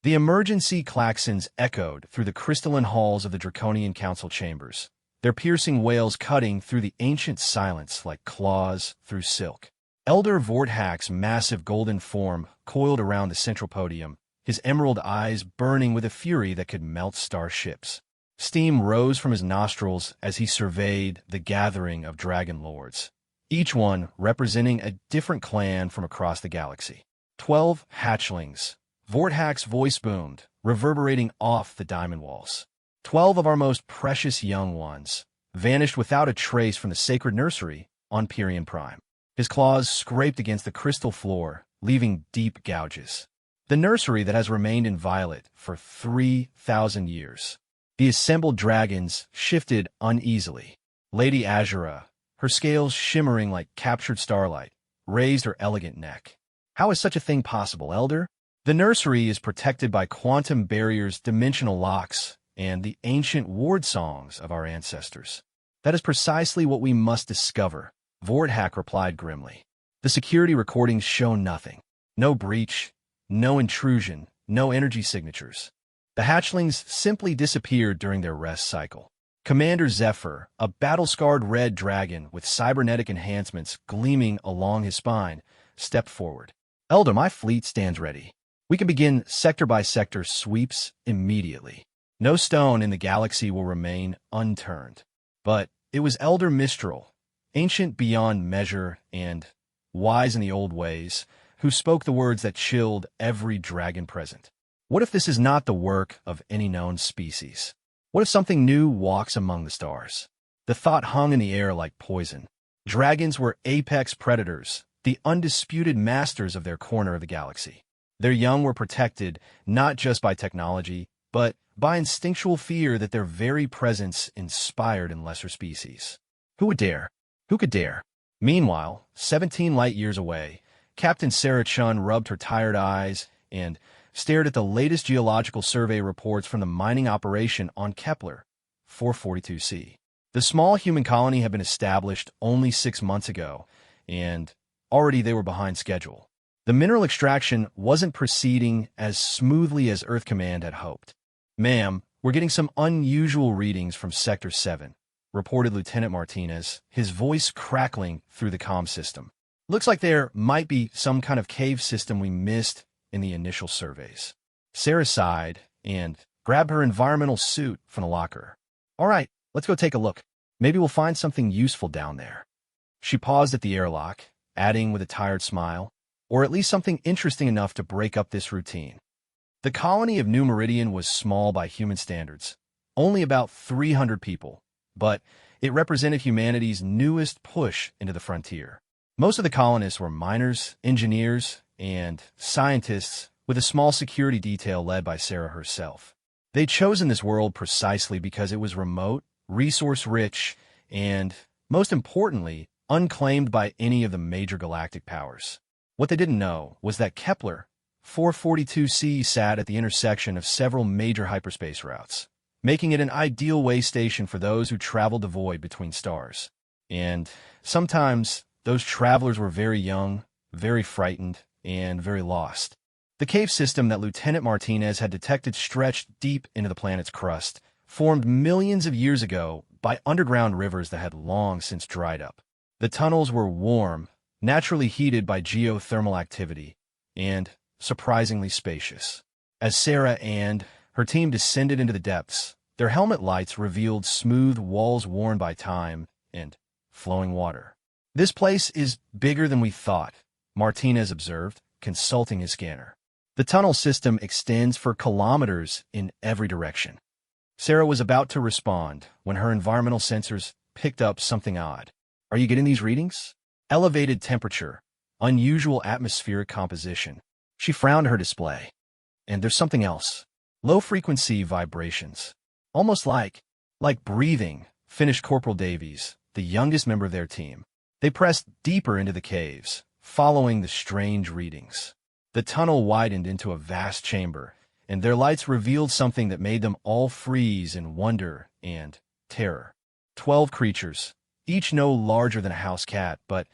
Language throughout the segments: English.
The emergency klaxons echoed through the crystalline halls of the Draconian Council chambers, their piercing wails cutting through the ancient silence like claws through silk. Elder Vorthack's massive golden form coiled around the central podium, his emerald eyes burning with a fury that could melt starships. Steam rose from his nostrils as he surveyed the gathering of dragon lords, each one representing a different clan from across the galaxy. 12 hatchlings. Vorthack's voice boomed, reverberating off the diamond walls. 12 of our most precious young ones vanished without a trace from the sacred nursery on Pyrian Prime. His claws scraped against the crystal floor, leaving deep gouges. The nursery that has remained inviolate for 3,000 years. The assembled dragons shifted uneasily. Lady Azura, her scales shimmering like captured starlight, raised her elegant neck. How is such a thing possible, Elder? The nursery is protected by quantum barriers, dimensional locks, and the ancient ward songs of our ancestors. That is precisely what we must discover, Vorthack replied grimly. The security recordings show nothing. No breach, no intrusion, no energy signatures. The hatchlings simply disappeared during their rest cycle. Commander Zephyr, a battle-scarred red dragon with cybernetic enhancements gleaming along his spine, stepped forward. Elder, my fleet stands ready. We can begin sector-by-sector sweeps immediately. No stone in the galaxy will remain unturned. But it was Elder Mistral, ancient beyond measure and wise in the old ways, who spoke the words that chilled every dragon present. What if this is not the work of any known species? What if something new walks among the stars? The thought hung in the air like poison. Dragons were apex predators, the undisputed masters of their corner of the galaxy. Their young were protected not just by technology, but by instinctual fear that their very presence inspired in lesser species. Who would dare? Who could dare? Meanwhile, 17 light-years away, Captain Sarah Chun rubbed her tired eyes and stared at the latest geological survey reports from the mining operation on Kepler 442c. The small human colony had been established only 6 months ago, and already they were behind schedule. The mineral extraction wasn't proceeding as smoothly as Earth Command had hoped. "Ma'am, we're getting some unusual readings from Sector 7, reported Lieutenant Martinez, his voice crackling through the comm system. Looks like there might be some kind of cave system we missed in the initial surveys. Sarah sighed and grabbed her environmental suit from the locker. All right, let's go take a look. Maybe we'll find something useful down there. She paused at the airlock, adding with a tired smile, or at least something interesting enough to break up this routine. The colony of New Meridian was small by human standards, only about 300 people, but it represented humanity's newest push into the frontier. Most of the colonists were miners, engineers, and scientists, with a small security detail led by Sarah herself. They'd chosen this world precisely because it was remote, resource-rich, and, most importantly, unclaimed by any of the major galactic powers. What they didn't know was that Kepler 442c sat at the intersection of several major hyperspace routes, making it an ideal way station for those who traveled the void between stars. And sometimes those travelers were very young, very frightened, and very lost. The cave system that Lieutenant Martinez had detected stretched deep into the planet's crust, formed millions of years ago by underground rivers that had long since dried up. The tunnels were warm, naturally heated by geothermal activity, and surprisingly spacious. As Sarah and her team descended into the depths, their helmet lights revealed smooth walls worn by time and flowing water. This place is bigger than we thought, Martinez observed, consulting his scanner. The tunnel system extends for kilometers in every direction. Sarah was about to respond when her environmental sensors picked up something odd. Are you getting these readings? Elevated temperature, unusual atmospheric composition. She frowned at her display. And there's something else. Low-frequency vibrations. Almost like breathing, finished Corporal Davies, the youngest member of their team. They pressed deeper into the caves, following the strange readings. The tunnel widened into a vast chamber, and their lights revealed something that made them all freeze in wonder and terror. 12 creatures, each no larger than a house cat, but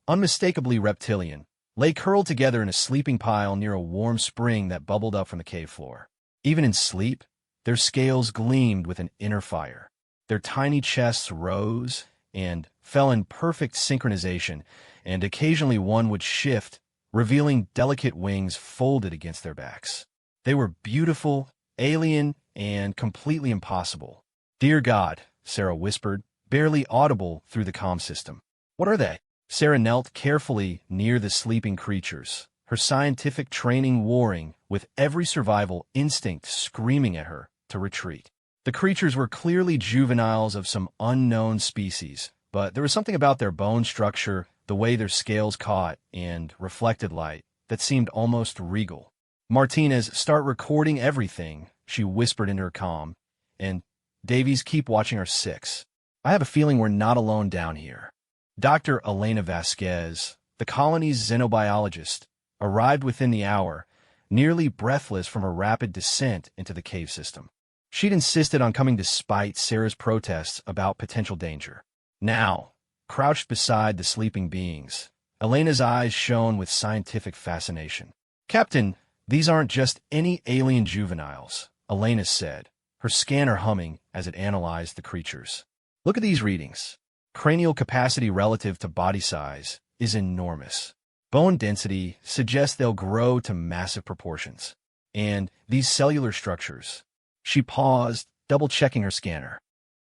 unmistakably reptilian, lay curled together in a sleeping pile near a warm spring that bubbled up from the cave floor. Even in sleep, their scales gleamed with an inner fire. Their tiny chests rose and fell in perfect synchronization, and occasionally one would shift, revealing delicate wings folded against their backs. They were beautiful, alien, and completely impossible. "Dear God," Sarah whispered, barely audible through the comm system. "What are they?" Sarah knelt carefully near the sleeping creatures, her scientific training warring, with every survival instinct screaming at her to retreat. The creatures were clearly juveniles of some unknown species, but there was something about their bone structure, the way their scales caught and reflected light, that seemed almost regal. "Martinez, start recording everything," she whispered into her comm, "and Davies, keep watching our six. I have a feeling we're not alone down here." Dr. Elena Vasquez, the colony's xenobiologist, arrived within the hour, nearly breathless from her rapid descent into the cave system. She'd insisted on coming despite Sarah's protests about potential danger. Now, crouched beside the sleeping beings, Elena's eyes shone with scientific fascination. "Captain, these aren't just any alien juveniles," Elena said, her scanner humming as it analyzed the creatures. "Look at these readings. Cranial capacity relative to body size is enormous. Bone density suggests they'll grow to massive proportions. And these cellular structures." She paused, double-checking her scanner.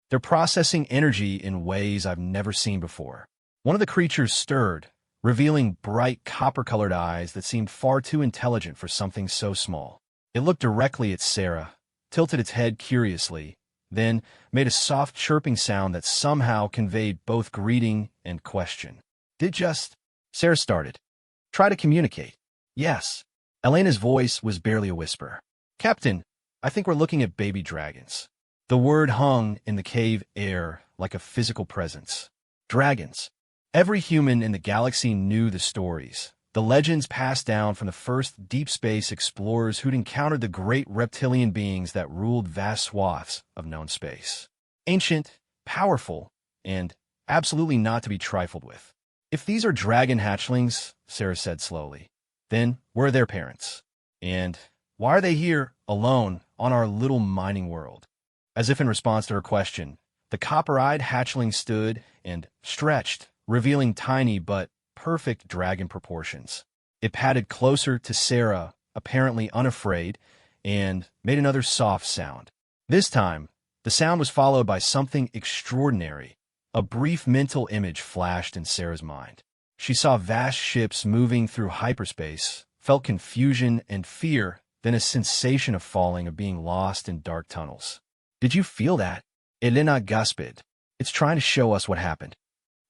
"They're processing energy in ways I've never seen before." One of the creatures stirred, revealing bright copper-colored eyes that seemed far too intelligent for something so small. It looked directly at Sarah, tilted its head curiously, then made a soft chirping sound that somehow conveyed both greeting and question. Sarah started. "Try to communicate." "Yes." Elena's voice was barely a whisper. "Captain, I think we're looking at baby dragons." The word hung in the cave air like a physical presence. Dragons. Every human in the galaxy knew the stories, the legends passed down from the first deep space explorers who'd encountered the great reptilian beings that ruled vast swaths of known space. Ancient, powerful, and absolutely not to be trifled with. "If these are dragon hatchlings," Sarah said slowly, "then where are their parents? And why are they here, alone, on our little mining world?" As if in response to her question, the copper-eyed hatchling stood and stretched, revealing tiny but perfect dragon proportions. It padded closer to Sarah, apparently unafraid, and made another soft sound. This time, the sound was followed by something extraordinary. A brief mental image flashed in Sarah's mind. She saw vast ships moving through hyperspace, felt confusion and fear, then a sensation of falling, of being lost in dark tunnels. "Did you feel that?" Elena gasped. "It's trying to show us what happened."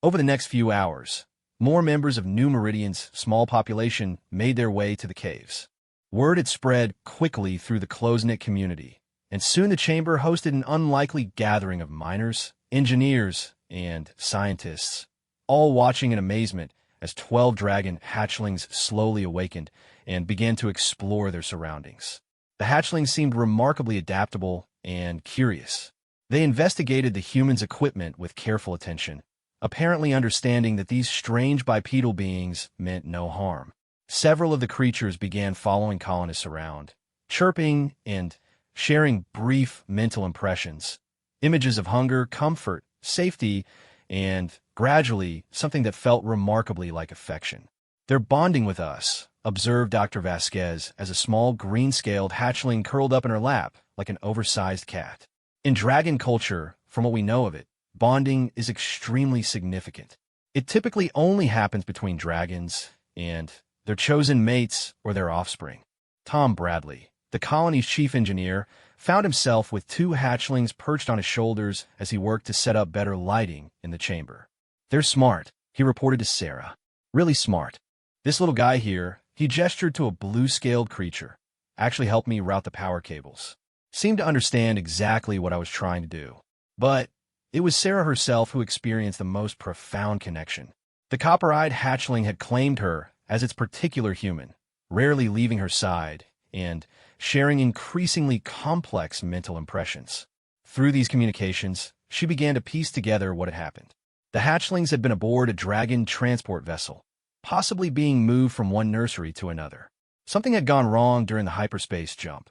Over the next few hours, more members of New Meridian's small population made their way to the caves. Word had spread quickly through the close-knit community, and soon the chamber hosted an unlikely gathering of miners, engineers, and scientists, all watching in amazement as 12 dragon hatchlings slowly awakened and began to explore their surroundings. The hatchlings seemed remarkably adaptable and curious. They investigated the humans' equipment with careful attention, apparently understanding that these strange bipedal beings meant no harm. Several of the creatures began following colonists around, chirping and sharing brief mental impressions, images of hunger, comfort, safety, and, gradually, something that felt remarkably like affection. "They're bonding with us," observed Dr. Vasquez as a small green-scaled hatchling curled up in her lap like an oversized cat. "In dragon culture, from what we know of it, bonding is extremely significant. It typically only happens between dragons and their chosen mates or their offspring." Tom Bradley, the colony's chief engineer, found himself with 2 hatchlings perched on his shoulders as he worked to set up better lighting in the chamber. "They're smart," he reported to Sarah. "Really smart. This little guy here," he gestured to a blue-scaled creature, "actually helped me route the power cables. Seemed to understand exactly what I was trying to do." But it was Sarah herself who experienced the most profound connection. The copper-eyed hatchling had claimed her as its particular human, rarely leaving her side, and sharing increasingly complex mental impressions. Through these communications, she began to piece together what had happened. The hatchlings had been aboard a dragon transport vessel, possibly being moved from one nursery to another. Something had gone wrong during the hyperspace jump.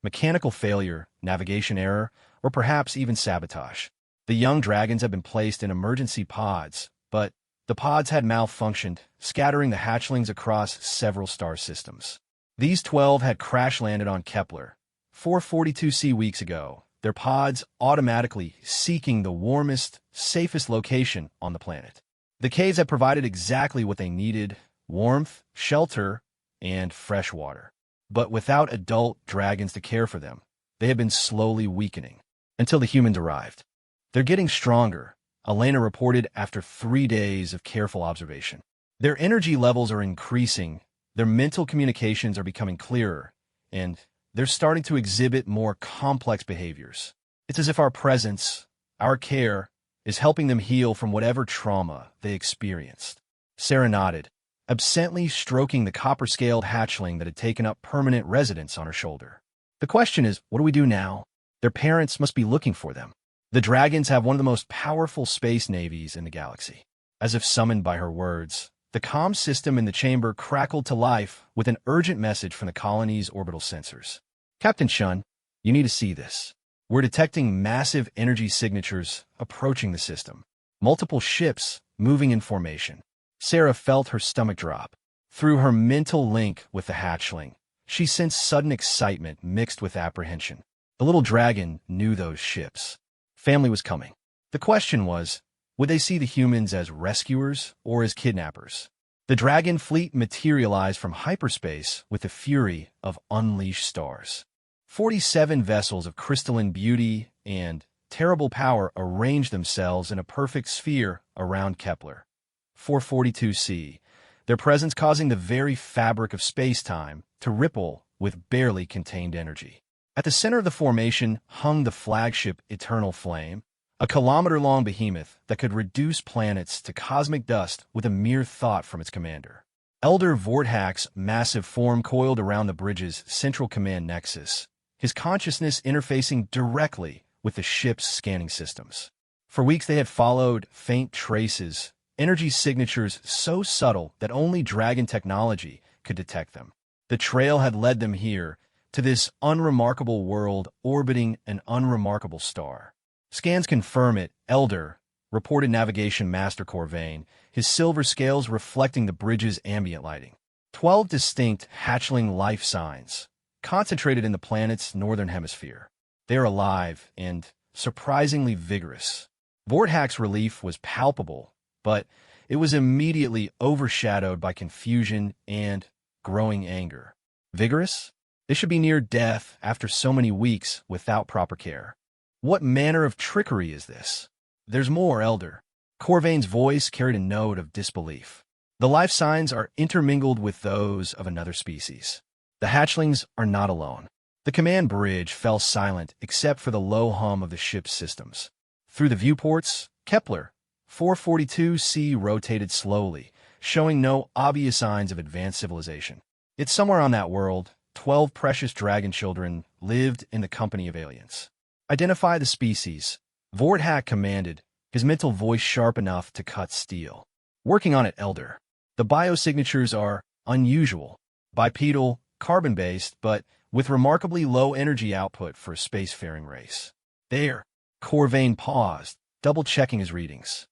Mechanical failure, navigation error, or perhaps even sabotage. The young dragons had been placed in emergency pods, but the pods had malfunctioned, scattering the hatchlings across several star systems. These 12 had crash-landed on Kepler 442c weeks ago, their pods automatically seeking the warmest, safest location on the planet. The caves had provided exactly what they needed: warmth, shelter, and fresh water. But without adult dragons to care for them, they had been slowly weakening until the humans arrived. "They're getting stronger," Elena reported after 3 days of careful observation. "Their energy levels are increasing, their mental communications are becoming clearer, and they're starting to exhibit more complex behaviors. It's as if our presence, our care, is helping them heal from whatever trauma they experienced." Sarah nodded, absently stroking the copper-scaled hatchling that had taken up permanent residence on her shoulder. "The question is, what do we do now? Their parents must be looking for them. The dragons have one of the most powerful space navies in the galaxy." As if summoned by her words, the comm system in the chamber crackled to life with an urgent message from the colony's orbital sensors. "Captain Shun, you need to see this. We're detecting massive energy signatures approaching the system. Multiple ships moving in formation." Sarah felt her stomach drop. Through her mental link with the hatchling, she sensed sudden excitement mixed with apprehension. The little dragon knew those ships. Family was coming. The question was, would they see the humans as rescuers or as kidnappers? The dragon fleet materialized from hyperspace with the fury of unleashed stars. 47 vessels of crystalline beauty and terrible power arranged themselves in a perfect sphere around Kepler 442c, their presence causing the very fabric of space-time to ripple with barely contained energy. At the center of the formation hung the flagship Eternal Flame, a kilometer-long behemoth that could reduce planets to cosmic dust with a mere thought from its commander. Elder Vorthack's massive form coiled around the bridge's central command nexus, his consciousness interfacing directly with the ship's scanning systems. For weeks they had followed faint traces, energy signatures so subtle that only dragon technology could detect them. The trail had led them here, to this unremarkable world orbiting an unremarkable star. "Scans confirm it, Elder," reported Navigation Master Corvain, his silver scales reflecting the bridge's ambient lighting. 12 distinct hatchling life signs, concentrated in the planet's northern hemisphere. They are alive and surprisingly vigorous. Vorthack's relief was palpable, but it was immediately overshadowed by confusion and growing anger. Vigorous? They should be near death after so many weeks without proper care. What manner of trickery is this? "There's more, Elder." Corvain's voice carried a note of disbelief. "The life signs are intermingled with those of another species. The hatchlings are not alone." The command bridge fell silent except for the low hum of the ship's systems. Through the viewports, Kepler 442c rotated slowly, showing no obvious signs of advanced civilization. Yet somewhere on that world, 12 precious dragon children lived in the company of aliens. "Identify the species," Vorthack commanded, his mental voice sharp enough to cut steel. "Working on it, Elder. The biosignatures are unusual, bipedal, carbon-based, but with remarkably low energy output for a spacefaring race." "There." Corvain paused, double-checking his readings.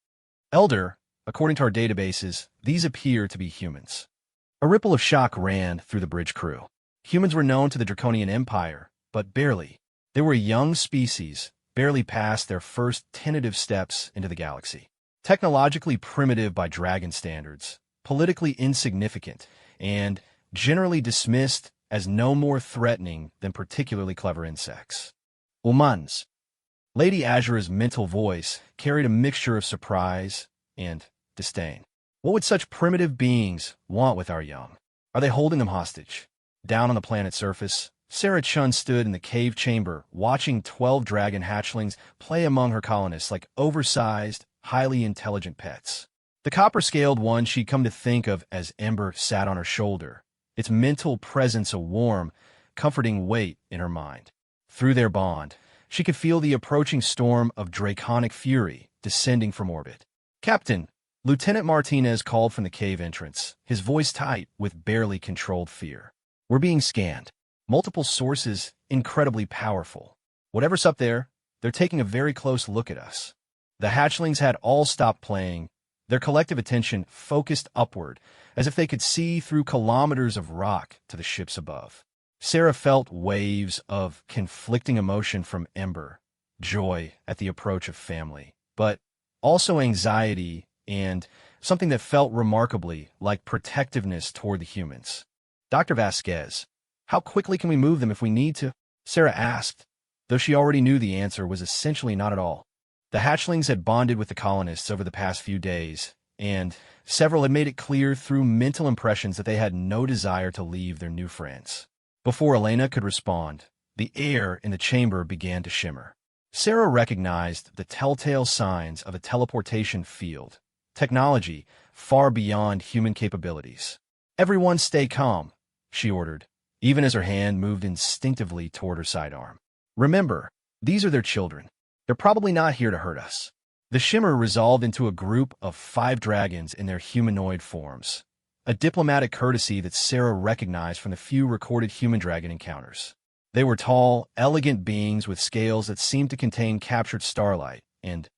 "Elder, according to our databases, these appear to be humans." A ripple of shock ran through the bridge crew. Humans were known to the Draconian Empire, but barely. They were a young species, barely past their first tentative steps into the galaxy. Technologically primitive by dragon standards, politically insignificant, and generally dismissed as no more threatening than particularly clever insects. "Humans." Lady Azura's mental voice carried a mixture of surprise and disdain. "What would such primitive beings want with our young? Are they holding them hostage?" Down on the planet's surface, Sarah Chun stood in the cave chamber, watching 12 dragon hatchlings play among her colonists like oversized, highly intelligent pets. The copper-scaled one she'd come to think of as Ember sat on her shoulder, its mental presence a warm, comforting weight in her mind. Through their bond, she could feel the approaching storm of draconic fury descending from orbit. "Captain," Lieutenant Martinez called from the cave entrance, his voice tight with barely controlled fear. We're being scanned. Multiple sources, incredibly powerful. Whatever's up there, they're taking a very close look at us. The hatchlings had all stopped playing, their collective attention focused upward, as if they could see through kilometers of rock to the ships above. Sarah felt waves of conflicting emotion from Ember, joy at the approach of family, but also anxiety and something that felt remarkably like protectiveness toward the humans. Dr. Vasquez, how quickly can we move them if we need to? Sarah asked, though she already knew the answer was essentially not at all. The hatchlings had bonded with the colonists over the past few days, and several had made it clear through mental impressions that they had no desire to leave their new friends. Before Elena could respond, the air in the chamber began to shimmer. Sarah recognized the telltale signs of a teleportation field, technology far beyond human capabilities. Everyone stay calm, she ordered, even as her hand moved instinctively toward her sidearm. Remember, these are their children. They're probably not here to hurt us. The shimmer resolved into a group of 5 dragons in their humanoid forms, a diplomatic courtesy that Sarah recognized from the few recorded human-dragon encounters. They were tall, elegant beings with scales that seemed to contain captured starlight and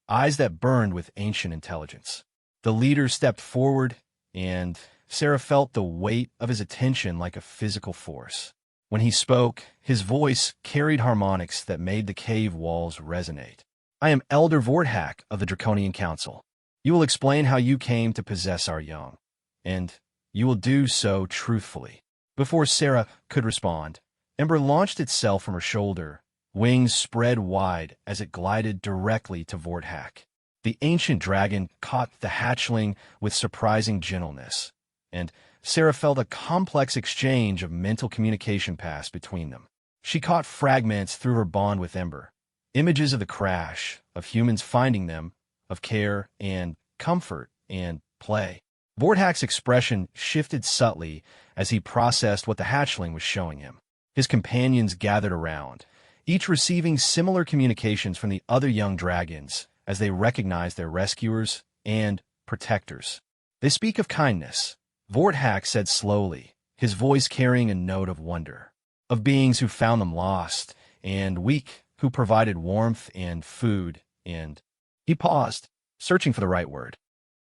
eyes that burned with ancient intelligence. The leader stepped forward, and Sarah felt the weight of his attention like a physical force. When he spoke, his voice carried harmonics that made the cave walls resonate. I am Elder Vorthak of the Draconian Council. You will explain how you came to possess our young, and you will do so truthfully. Before Sarah could respond, Ember launched itself from her shoulder, wings spread wide as it glided directly to Vorthak. The ancient dragon caught the hatchling with surprising gentleness, and Sarah felt a complex exchange of mental communication pass between them. She caught fragments through her bond with Ember, images of the crash, of humans finding them, of care and comfort and play. Vorthak's expression shifted subtly as he processed what the hatchling was showing him. His companions gathered around, each receiving similar communications from the other young dragons as they recognized their rescuers and protectors. They speak of kindness, Vorthak said slowly, his voice carrying a note of wonder, of beings who found them lost and weak, who provided warmth and food and... He paused, searching for the right word.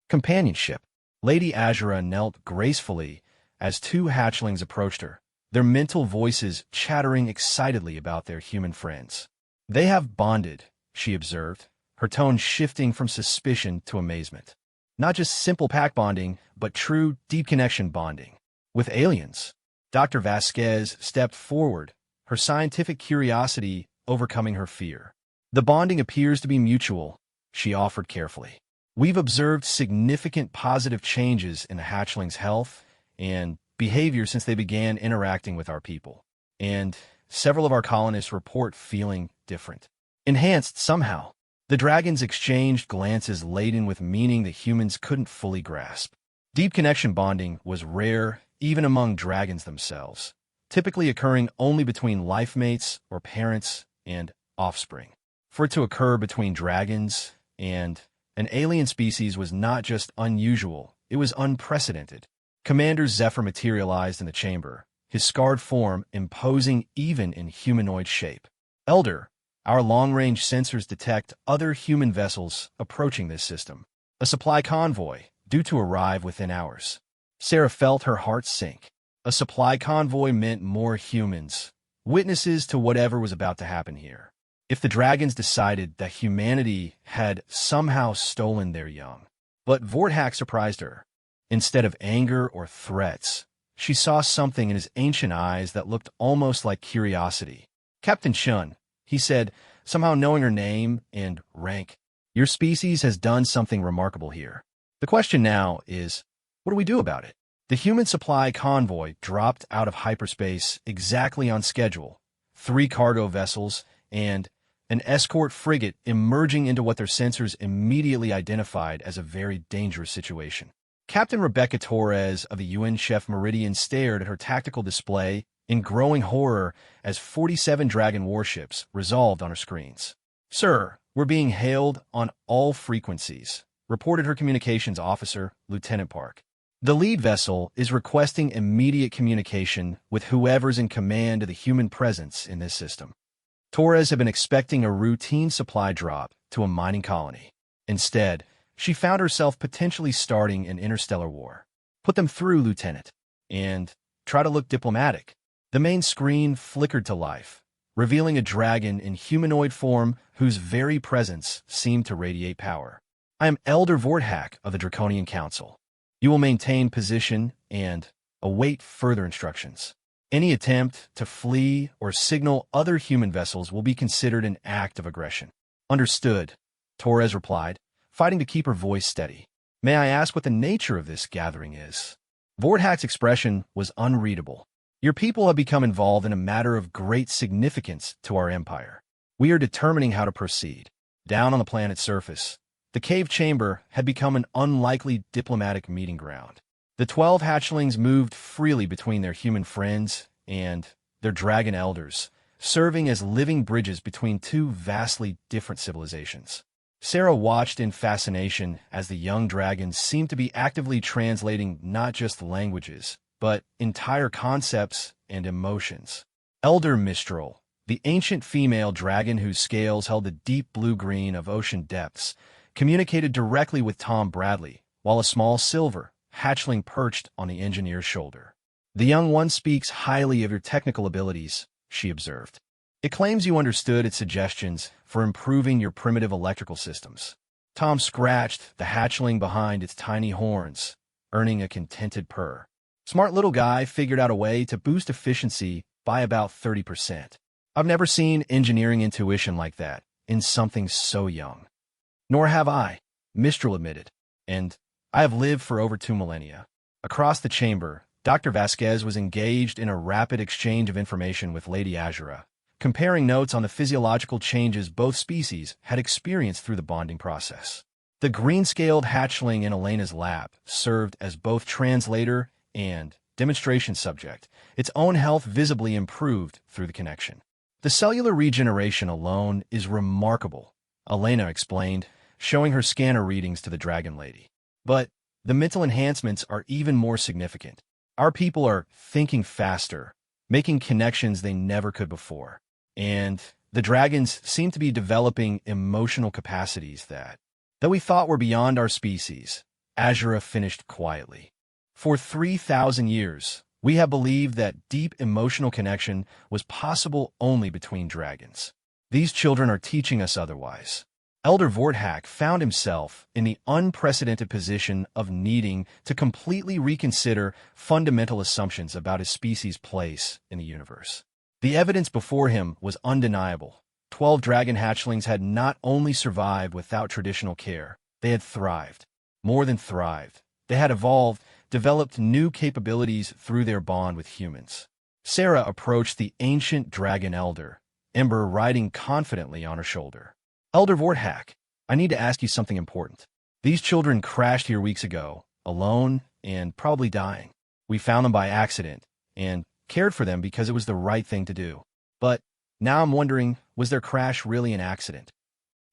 Companionship. Lady Azura knelt gracefully as 2 hatchlings approached her, their mental voices chattering excitedly about their human friends. They have bonded, she observed, her tone shifting from suspicion to amazement. Not just simple pack bonding, but true, deep connection bonding. With aliens. Dr. Vasquez stepped forward, her scientific curiosity overcoming her fear. The bonding appears to be mutual, she offered carefully. We've observed significant positive changes in the hatchlings' health and behavior since they began interacting with our people. And several of our colonists report feeling different. Enhanced somehow. The dragons exchanged glances laden with meaning that humans couldn't fully grasp. Deep connection bonding was rare even among dragons themselves, typically occurring only between life mates or parents and offspring. For it to occur between dragons and an alien species was not just unusual, it was unprecedented. Commander Zephyr materialized in the chamber, his scarred form imposing even in humanoid shape. Elder, our long-range sensors detect other human vessels approaching this system. A supply convoy, due to arrive within hours. Sarah felt her heart sink. A supply convoy meant more humans, witnesses to whatever was about to happen here. If the dragons decided that humanity had somehow stolen their young. But Vorthak surprised her. Instead of anger or threats, she saw something in his ancient eyes that looked almost like curiosity. Captain Shun, he said, somehow knowing her name and rank. Your species has done something remarkable here. The question now is, what do we do about it? The human supply convoy dropped out of hyperspace exactly on schedule. 3 cargo vessels and an escort frigate emerging into what their sensors immediately identified as a very dangerous situation. Captain Rebecca Torres of the UN Chef Meridian stared at her tactical display in growing horror as 47 Dragon warships resolved on her screens. Sir, we're being hailed on all frequencies, reported her communications officer, Lieutenant Park. The lead vessel is requesting immediate communication with whoever's in command of the human presence in this system. Torres had been expecting a routine supply drop to a mining colony. Instead, she found herself potentially starting an interstellar war. Put them through, Lieutenant, and try to look diplomatic. The main screen flickered to life, revealing a dragon in humanoid form whose very presence seemed to radiate power. I am Elder Vorthak of the Draconian Council. You will maintain position and await further instructions. Any attempt to flee or signal other human vessels will be considered an act of aggression. Understood, Torres replied, fighting to keep her voice steady. May I ask what the nature of this gathering is? Vorthak's expression was unreadable. Your people have become involved in a matter of great significance to our empire. We are determining how to proceed. Down on the planet's surface, the cave chamber had become an unlikely diplomatic meeting ground. The 12 hatchlings moved freely between their human friends and their dragon elders, serving as living bridges between two vastly different civilizations. Sarah watched in fascination as the young dragons seemed to be actively translating not just languages, but entire concepts and emotions. Elder Mistral, the ancient female dragon whose scales held the deep blue-green of ocean depths, communicated directly with Tom Bradley, while a small silver hatchling perched on the engineer's shoulder. The young one speaks highly of your technical abilities, she observed. It claims you understood its suggestions for improving your primitive electrical systems. Tom scratched the hatchling behind its tiny horns, earning a contented purr. Smart little guy figured out a way to boost efficiency by about 30%. I've never seen engineering intuition like that in something so young. Nor have I, Mistral admitted, and I have lived for over 2 millennia. Across the chamber, Dr. Vasquez was engaged in a rapid exchange of information with Lady Azura, comparing notes on the physiological changes both species had experienced through the bonding process. The green-scaled hatchling in Elena's lap served as both translator and demonstration subject, its own health visibly improved through the connection. The cellular regeneration alone is remarkable, Elena explained, showing her scanner readings to the Dragon Lady. But the mental enhancements are even more significant. Our people are thinking faster, making connections they never could before. And the dragons seem to be developing emotional capacities that, though we thought were beyond our species, Azura finished quietly. For 3,000 years, we have believed that deep emotional connection was possible only between dragons. These children are teaching us otherwise. Elder Vorthak found himself in the unprecedented position of needing to completely reconsider fundamental assumptions about his species' place in the universe. The evidence before him was undeniable. 12 dragon hatchlings had not only survived without traditional care, they had thrived. More than thrived. They had evolved, developed new capabilities through their bond with humans. Sarah approached the ancient dragon elder, Ember riding confidently on her shoulder. Elder Vorthak, I need to ask you something important. These children crashed here weeks ago, alone and probably dying. We found them by accident and cared for them because it was the right thing to do. But now I'm wondering, was their crash really an accident?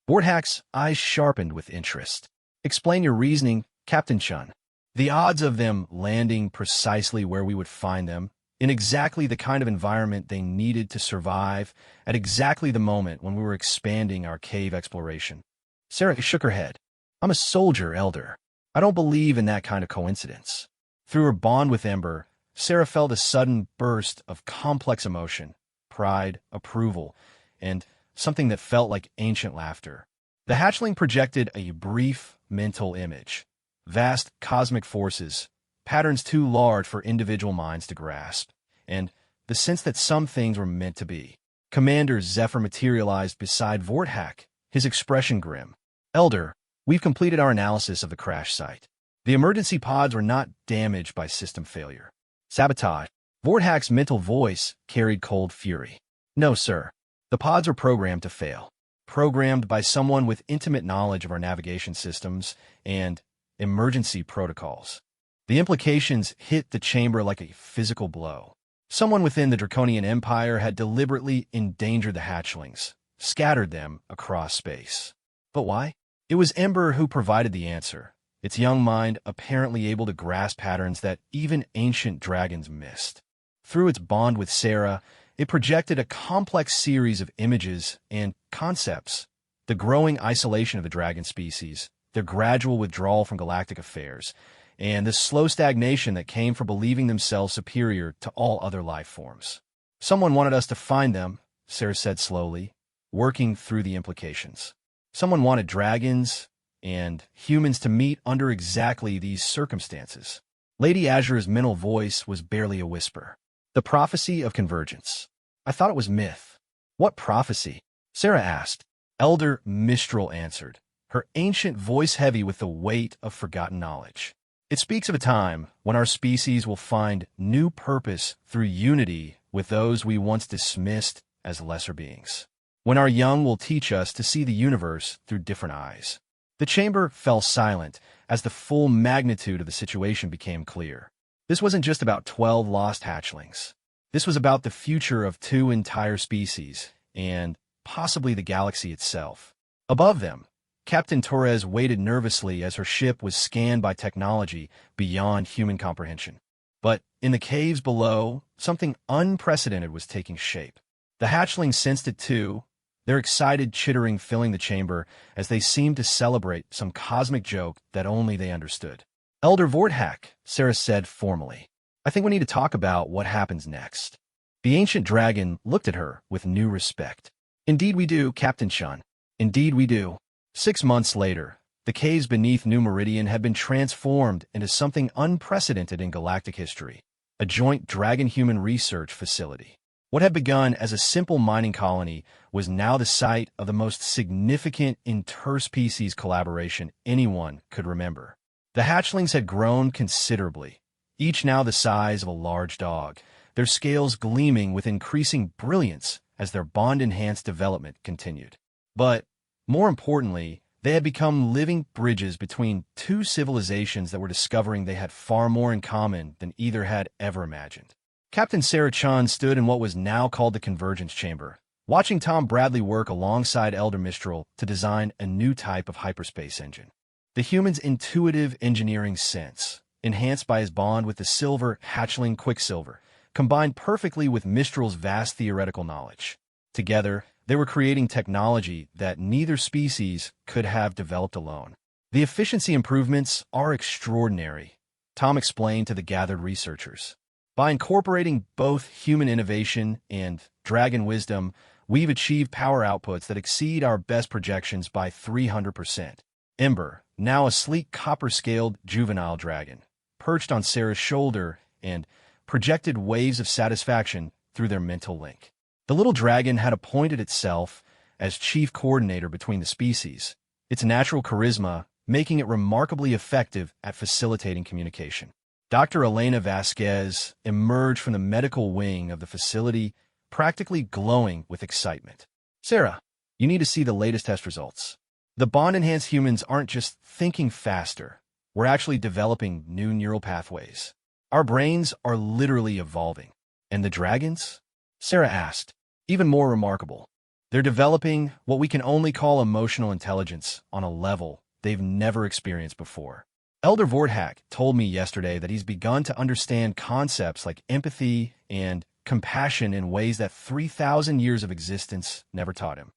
Vorthak's eyes sharpened with interest. Explain your reasoning, Captain Chun. The odds of them landing precisely where we would find them, in exactly the kind of environment they needed to survive, at exactly the moment when we were expanding our cave exploration. Sarah shook her head. I'm a soldier, Elder. I don't believe in that kind of coincidence. Through her bond with Ember, Sarah felt a sudden burst of complex emotion, pride, approval, and something that felt like ancient laughter. The hatchling projected a brief mental image. Vast cosmic forces, patterns too large for individual minds to grasp, and the sense that some things were meant to be. Commander Zephyr materialized beside Vorthak, his expression grim. Elder, we've completed our analysis of the crash site. The emergency pods were not damaged by system failure. Sabotage. Vorthak's mental voice carried cold fury. No, sir. The pods were programmed to fail. Programmed by someone with intimate knowledge of our navigation systems and emergency protocols. The implications hit the chamber like a physical blow. Someone within the Draconian Empire had deliberately endangered the hatchlings, scattered them across space. But why? It was Ember who provided the answer, its young mind apparently able to grasp patterns that even ancient dragons missed. Through its bond with Sarah, it projected a complex series of images and concepts: the growing isolation of the dragon species, their gradual withdrawal from galactic affairs, and the slow stagnation that came from believing themselves superior to all other life forms. Someone wanted us to find them, Sarah said slowly, working through the implications. Someone wanted dragons and humans to meet under exactly these circumstances. Lady Azura's mental voice was barely a whisper. The prophecy of convergence. I thought it was myth. What prophecy? Sarah asked. Elder Mistral answered, her ancient voice heavy with the weight of forgotten knowledge. It speaks of a time when our species will find new purpose through unity with those we once dismissed as lesser beings. When our young will teach us to see the universe through different eyes. The chamber fell silent as the full magnitude of the situation became clear. This wasn't just about 12 lost hatchlings. This was about the future of 2 entire species and possibly the galaxy itself. Above them, Captain Torres waited nervously as her ship was scanned by technology beyond human comprehension. But in the caves below, something unprecedented was taking shape. The hatchlings sensed it too, their excited chittering filling the chamber as they seemed to celebrate some cosmic joke that only they understood. Elder Vorthak, Sarah said formally, I think we need to talk about what happens next. The ancient dragon looked at her with new respect. Indeed we do, Captain Shun. Indeed we do. 6 months later, the caves beneath New Meridian had been transformed into something unprecedented in galactic history, a joint dragon-human research facility. What had begun as a simple mining colony was now the site of the most significant interspecies collaboration anyone could remember. The hatchlings had grown considerably, each now the size of a large dog, their scales gleaming with increasing brilliance as their bond-enhanced development continued. But, more importantly, they had become living bridges between 2 civilizations that were discovering they had far more in common than either had ever imagined. Captain Sarah Chan stood in what was now called the Convergence Chamber, watching Tom Bradley work alongside Elder Mistral to design a new type of hyperspace engine. The human's intuitive engineering sense, enhanced by his bond with the silver hatchling Quicksilver, combined perfectly with Mistral's vast theoretical knowledge. Together, they were creating technology that neither species could have developed alone. The efficiency improvements are extraordinary, Tom explained to the gathered researchers. By incorporating both human innovation and dragon wisdom, we've achieved power outputs that exceed our best projections by 300%. Ember, now a sleek copper-scaled juvenile dragon, perched on Sarah's shoulder and projected waves of satisfaction through their mental link. The little dragon had appointed itself as chief coordinator between the species, its natural charisma making it remarkably effective at facilitating communication. Dr. Elena Vasquez emerged from the medical wing of the facility, practically glowing with excitement. Sarah, you need to see the latest test results. The bond-enhanced humans aren't just thinking faster. We're actually developing new neural pathways. Our brains are literally evolving. And the dragons? Sarah asked. Even more remarkable. They're developing what we can only call emotional intelligence on a level they've never experienced before. Elder Vorthak told me yesterday that he's begun to understand concepts like empathy and compassion in ways that 3,000 years of existence never taught him.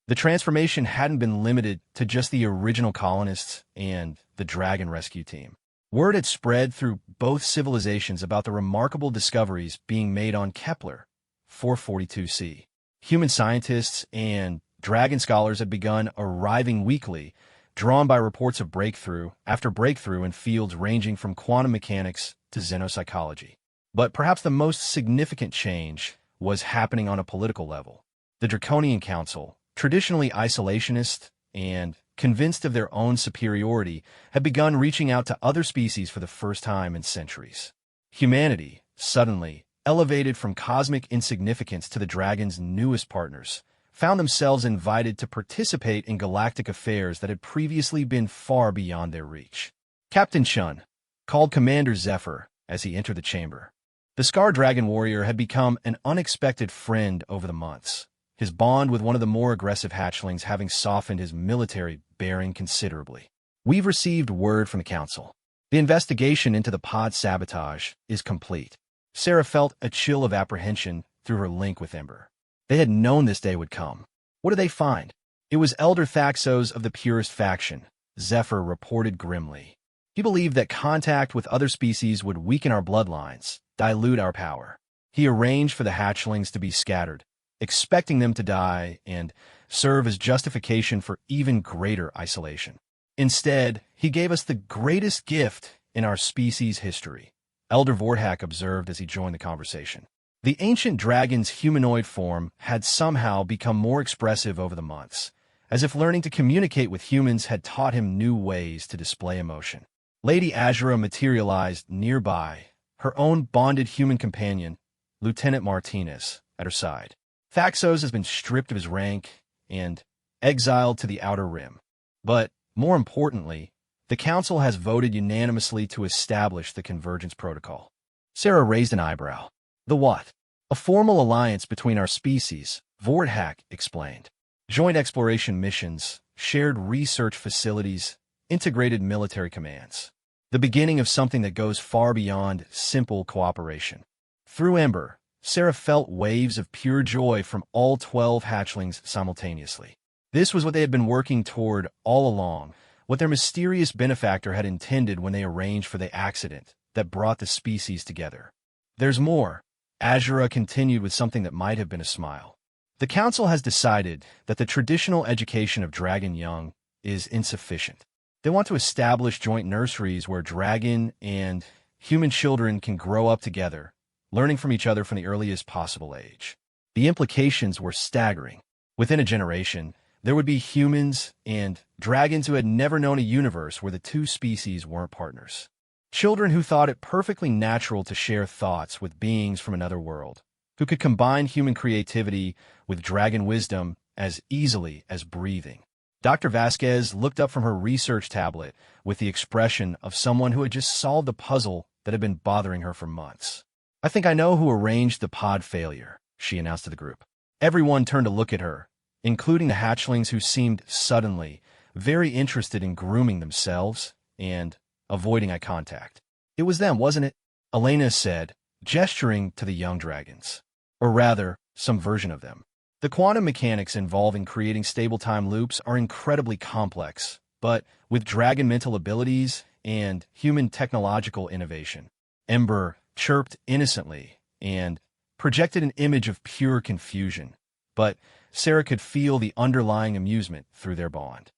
The transformation hadn't been limited to just the original colonists and the dragon rescue team. Word had spread through both civilizations about the remarkable discoveries being made on Kepler 442c. Human scientists and dragon scholars had begun arriving weekly, drawn by reports of breakthrough after breakthrough in fields ranging from quantum mechanics to xenopsychology. But perhaps the most significant change was happening on a political level. The Draconian Council, traditionally isolationist and convinced of their own superiority, had begun reaching out to other species for the first time in centuries. Humanity, suddenly, elevated from cosmic insignificance to the dragon's newest partners, found themselves invited to participate in galactic affairs that had previously been far beyond their reach. Captain Shun called Commander Zephyr as he entered the chamber. The Scar Dragon warrior had become an unexpected friend over the months, his bond with one of the more aggressive hatchlings having softened his military despairing considerably. We've received word from the Council. The investigation into the pod sabotage is complete. Sarah felt a chill of apprehension through her link with Ember. They had known this day would come. What did they find? It was Elder Thaxos of the Purist faction, Zephyr reported grimly. He believed that contact with other species would weaken our bloodlines, dilute our power. He arranged for the hatchlings to be scattered, expecting them to die and serve as justification for even greater isolation. Instead, he gave us the greatest gift in our species' history, Elder Vorthak observed as he joined the conversation. The ancient dragon's humanoid form had somehow become more expressive over the months, as if learning to communicate with humans had taught him new ways to display emotion. Lady Azura materialized nearby, her own bonded human companion, Lieutenant Martinez, at her side. Thaxos has been stripped of his rank and exiled to the Outer Rim. But, more importantly, the Council has voted unanimously to establish the Convergence Protocol. Sarah raised an eyebrow. The what? A formal alliance between our species, Vorthak explained. Joint exploration missions, shared research facilities, integrated military commands. The beginning of something that goes far beyond simple cooperation. Through Ember, Sarah felt waves of pure joy from all 12 hatchlings simultaneously. This was what they had been working toward all along, what their mysterious benefactor had intended when they arranged for the accident that brought the species together. There's more. Azura continued with something that might have been a smile. The Council has decided that the traditional education of dragon young is insufficient. They want to establish joint nurseries where dragon and human children can grow up together, learning from each other from the earliest possible age. The implications were staggering. Within a generation, there would be humans and dragons who had never known a universe where the two species weren't partners. Children who thought it perfectly natural to share thoughts with beings from another world, who could combine human creativity with dragon wisdom as easily as breathing. Dr. Vasquez looked up from her research tablet with the expression of someone who had just solved a puzzle that had been bothering her for months. I think I know who arranged the pod failure, she announced to the group. Everyone turned to look at her, including the hatchlings who seemed suddenly very interested in grooming themselves and avoiding eye contact. It was them, wasn't it? Elena said, gesturing to the young dragons. Or rather, some version of them. The quantum mechanics involved in creating stable time loops are incredibly complex, but with dragon mental abilities and human technological innovation. Ember chirped innocently and projected an image of pure confusion, but Sarah could feel the underlying amusement through their bond.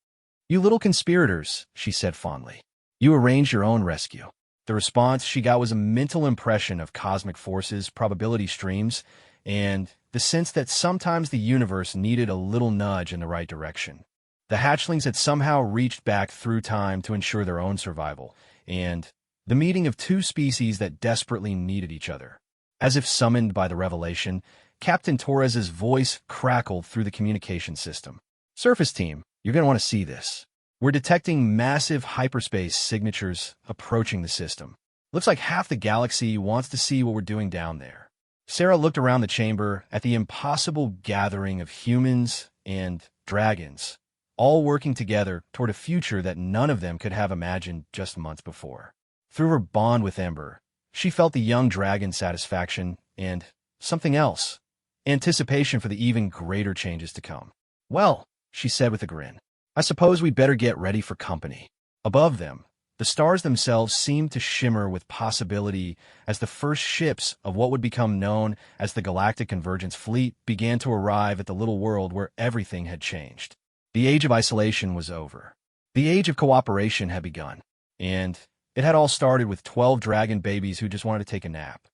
You little conspirators, she said fondly. You arranged your own rescue. The response she got was a mental impression of cosmic forces, probability streams, and the sense that sometimes the universe needed a little nudge in the right direction. The hatchlings had somehow reached back through time to ensure their own survival, and the meeting of two species that desperately needed each other. As if summoned by the revelation, Captain Torres's voice crackled through the communication system. Surface team, you're going to want to see this. We're detecting massive hyperspace signatures approaching the system. Looks like half the galaxy wants to see what we're doing down there. Sarah looked around the chamber at the impossible gathering of humans and dragons, all working together toward a future that none of them could have imagined just months before. Through her bond with Ember, she felt the young dragon's satisfaction and something else, anticipation for the even greater changes to come. Well, she said with a grin, I suppose we'd better get ready for company. Above them, the stars themselves seemed to shimmer with possibility as the first ships of what would become known as the Galactic Convergence fleet began to arrive at the little world where everything had changed. The age of isolation was over. The age of cooperation had begun, and it had all started with 12 dragon babies who just wanted to take a nap.